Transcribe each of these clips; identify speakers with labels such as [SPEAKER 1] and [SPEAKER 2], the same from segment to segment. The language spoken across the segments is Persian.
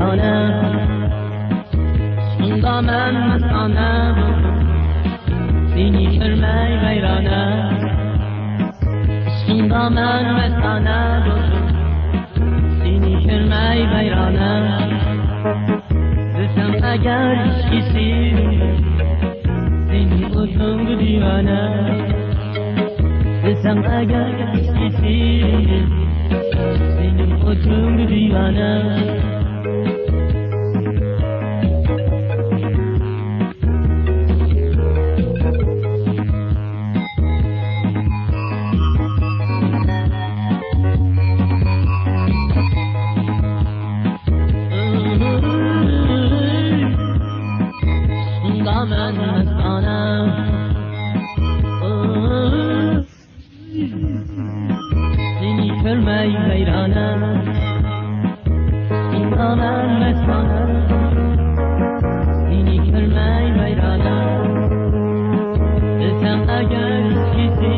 [SPEAKER 1] ویرانم من مستانم سینی کرمی ویرانم من مستانم سینی کرمی ویرانم بسم اگر کسی سینی اتنگ دیوانم بسم اگر کسی سینی اتنگ دیوانم من مستانم سینی کرمی ویرانم من مستانم سینی کرمی ویرانم بسم اگر کسی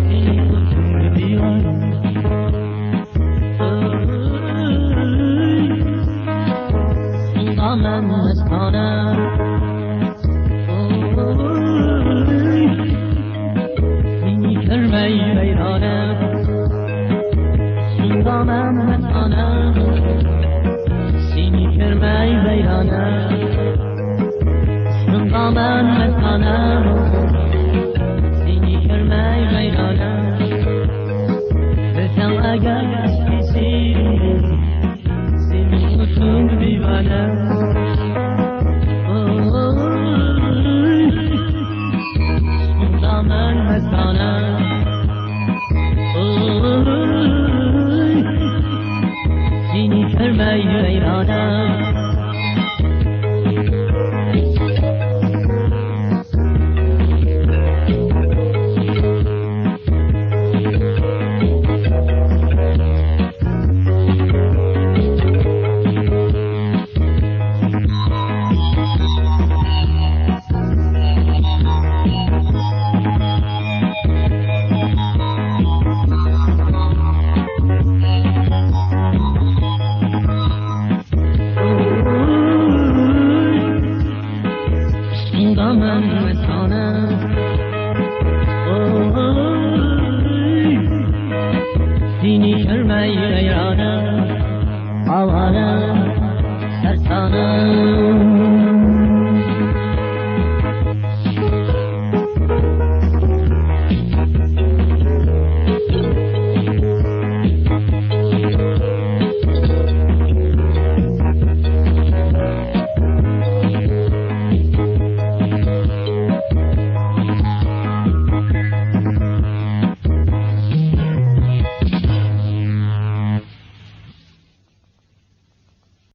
[SPEAKER 1] سینی اتنگ دیوانم من مستانم سینی کرمی ویرانم من مستانم سینی کرمی ویرانم من مستانم سینی کرمی ویرانم بسم اگر کسی سینی اتنگ دیوانم من مستانم سینی کرمی ویرانم من مستانم سینی کرمی ویرانم آوانم سرسانم